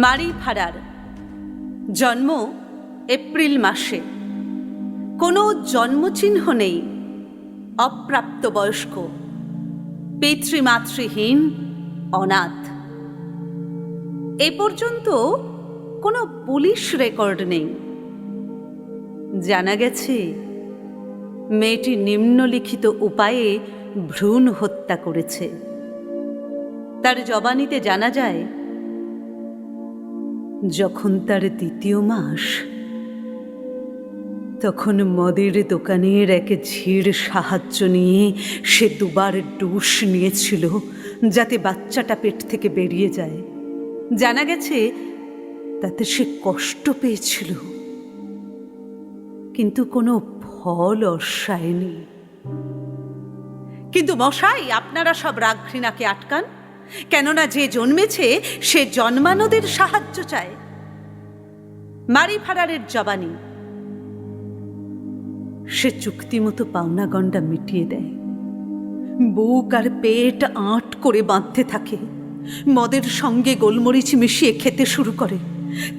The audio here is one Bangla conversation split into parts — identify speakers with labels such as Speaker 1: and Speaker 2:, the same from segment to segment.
Speaker 1: মারি ফারার জন্ম এপ্রিল মাসে। কোনো জন্মচিহ্ন নেই, অপ্রাপ্তবয়স্ক, পিতৃমাতৃহীন, অনাথ। এ পর্যন্ত কোনো পুলিশ রেকর্ড নেই। জানা গেছে মেয়েটি নিম্নলিখিত উপায়ে ভ্রূণ হত্যা করেছে। তার জবানিতে জানা যায়, যখন তার দ্বিতীয় মাস, তখন মদের দোকানের এক ঝির সাহায্য নিয়ে সে দুবার ডুস নিয়েছিল যাতে বাচ্চাটা পেট থেকে বেরিয়ে যায়। জানা গেছে তাতে সে কষ্ট পেয়েছিল, কিন্তু কোনো ফল অশ্বায়নি। কিন্তু মশাই, আপনারা সব রাগ ঘৃণাকে আটকান, কেননা যে জন্মেছে সে জন্মানোদের সাহায্য চায়। মারি ফারারের জবানি, সে চুক্তিমতো পাওনা গন্ডা মিটিয়ে দেয়, বুক আর পেট আঁট করে বাঁধতে থাকে, মদের সঙ্গে গোলমরিচ মিশিয়ে খেতে শুরু করে।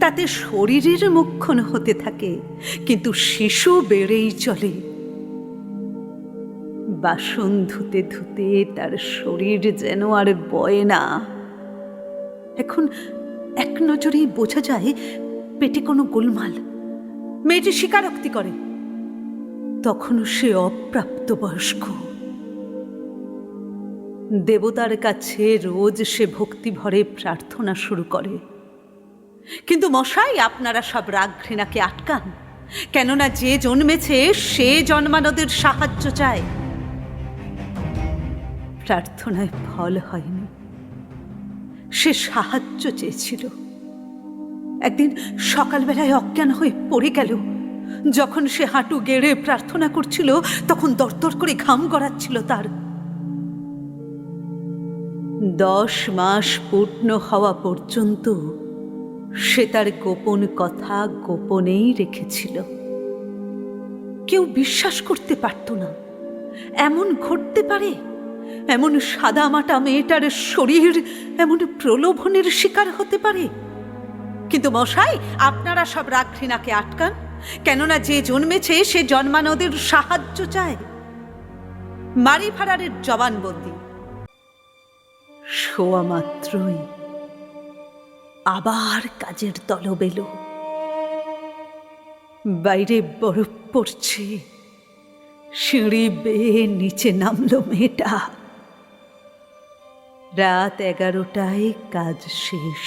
Speaker 1: তাতে শরীরের মুখ্যণ হতে থাকে, কিন্তু শিশু বেড়েই চলে। বাসন ধুতে ধুতে তার শরীর যেন আর বয় না। এখন এক নজরেই বোঝা যায় পেটে কোনো গোলমাল। মেয়েটি স্বীকারোক্তি করে, তখনও সে অপ্রাপ্তবয়স্ক। দেবতার কাছে রোজ সে ভক্তি ভরে প্রার্থনা শুরু করে। কিন্তু মশাই, আপনারা সব রাগ ঘৃণাকে আটকান, কেননা যে জন্মেছে সে জন্মানোদের সাহায্য চায়। প্রার্থনায় ফল হয়নি, সে সাহায্য চেয়েছিল। একদিন সকালবেলায় অজ্ঞান হয়ে পড়ে গেল। যখন সে হাঁটু গেড়ে প্রার্থনা করছিল, তখন দরদর করে ঘাম গড়াচ্ছিল তার। 10 মাস পূর্ণ হওয়া পর্যন্ত সে তার গোপন কথা গোপনেই রেখেছিল। কেউ বিশ্বাস করতে পারত না এমন ঘটতে পারে। এমন সাদামাটা মেয়েটার শরীর এমন প্রলোভনের শিকার হতে পারে। কিন্তু মশাই, আপনারা সব রাগ ঘৃণাকে আটকান, কেননা যে জন্মেছে সে জন্মানোদের সাহায্য চায়। মারি ফারারের জবানবন্দি, শোয়া মাত্রই আবার কাজের তলব এলো। বাইরে বরফ পড়ছে, সিঁড়ি বেয়ে নিচে নামলো মেয়েটা। রাত 11টায় কাজ শেষ।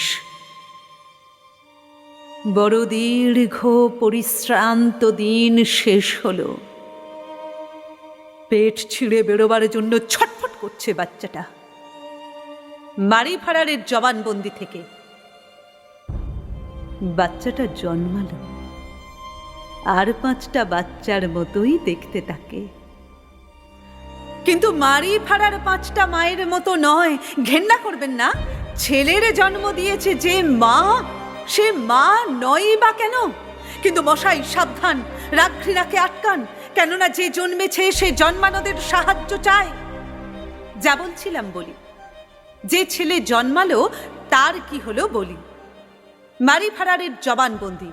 Speaker 1: বড় দীর্ঘ পরিশ্রান্ত দিন শেষ হলো। পেট ছিঁড়ে বেরোবার জন্য ছটফট করছে বাচ্চাটা। মারি ফারারের জবানবন্দি থেকে, বাচ্চাটা জন্মালো, আর 5টা বাচ্চার মতোই দেখতে তাকে। কিন্তু মারি ফারার 5টা মায়ের মতো নয়। ঘেন্না করবেন না, ছেলের জন্ম দিয়েছে যে মা, সে মা নয় বা কেন? কিন্তু মশাই সাবধান, রাগ ঘৃণাকে আটকান, কেননা যে জন্মেছে সে জন্মানোদের সাহায্য চায়। যা বলছিলাম বলি, যে ছেলে জন্মালো তার কি হলো বলি। মারি ফারারের জবানবন্দি,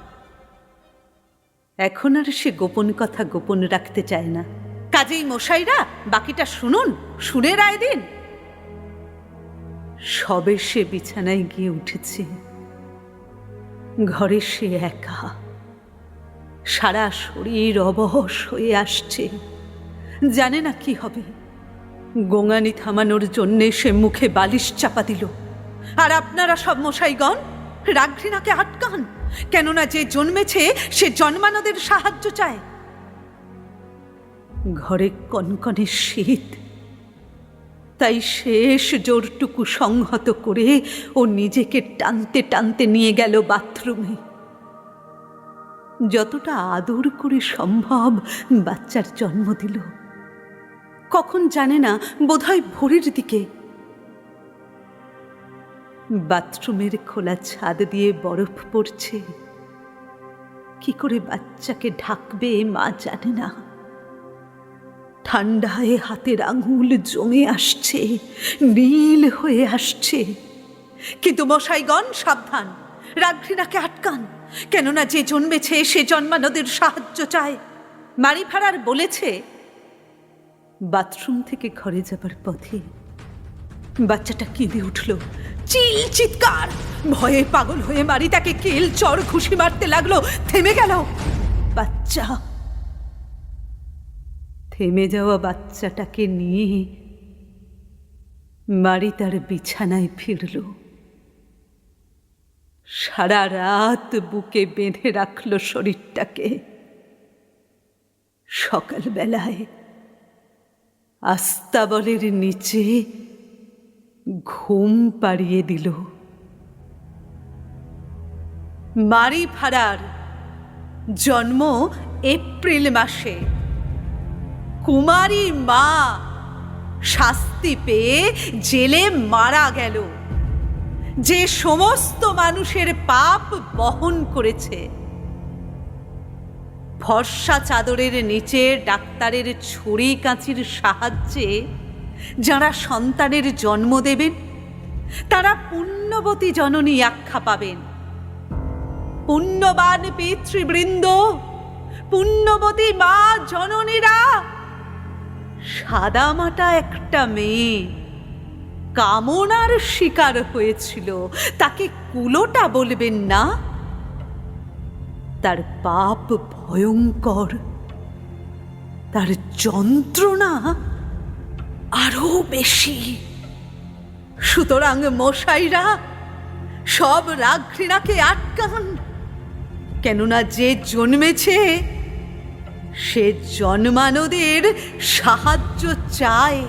Speaker 1: এখন আর সে গোপন কথা গোপন রাখতে চায় না। কাজেই মশাইরা বাকিটা শুনুন, শুনে রায় দিন। সবে সে বিছানায় গিয়ে উঠেছে। ঘরে সে একা, সারা শরীর অবশ হয়ে আসছে, জানে না কি হবে। গোঙানি থামানোর জন্যে সে মুখে বালিশ চাপা দিল। আর আপনারা সব মশাইগণ রাগ ঘৃণাকে আটকান, কেননা যে জন্মেছে সে জন্মানোদের সাহায্য চায়। ঘরে কনকনে শীত, তাই শেষ জোরটুকু সংহত করে ও নিজেকে টানতে টানতে নিয়ে গেল বাথরুমে। যতটা আদর করে সম্ভব বাচ্চার জন্ম দিল। কখন জানে না, বোধহয় ভোরের দিকে। বাথরুমের খোলা ছাদ দিয়ে বরফ পড়ছে। কি করে বাচ্চাকে ঢাকবে মা জানে না। ঠান্ডায় হাতের আঙুল জমে আসছে, নীল হয়ে আসছে। কিন্তু মশাইগণ সাবধান, রাঘৃণাকে আটকান, কেননা যে জন্মেছে সে জন্মানোদের সাহায্য চায়। মারি ফারার বলেছে, বাথরুম থেকে ঘরে যাবার পথে বাচ্চাটা কেঁদে উঠল, চিল চিৎকার। ভয়ে পাগল হয়ে মারি তাকে কেল চড় ঘুষি মারতে লাগলো। থেমে গেল বাচ্চা। থেমে যাওয়া বাচ্চাটাকে নিয়ে মারি তার বিছানায় ফিরল। সারা রাত বুকে বেঁধে রাখল শরীরটাকে। সকালবেলায় আস্তাবলের নিচে ঘুম পাড়িয়ে দিল। মারি ফারার জন্ম এপ্রিল মাসে। কুমারী মা শাস্তি পেয়ে জেলে মারা গেল। যে সমস্ত মানুষের পাপ বহন করেছে, ফর্সা চাদরের নিচে ডাক্তারের ছুরি কাঁচির সাহায্যে যারা সন্তানের জন্ম দেবেন, তারা পুণ্যবতী জননী আখ্যা পাবেন। পুণ্যবান পিতৃবৃন্দ, পুণ্যবতী মা জননীরা, সাদামাটা একটা মেয়ে কামনার শিকার হয়েছিল, তাকে কুলোটা বলবেন না। তার পাপ ভয়ঙ্কর, তার যন্ত্রণা আরো বেশি। সুতরাং মশাইরা সব রাঘৃণাকে আটকান, কেননা যে জন্মেছে সে জন্মানোদের সাহায্য চায়।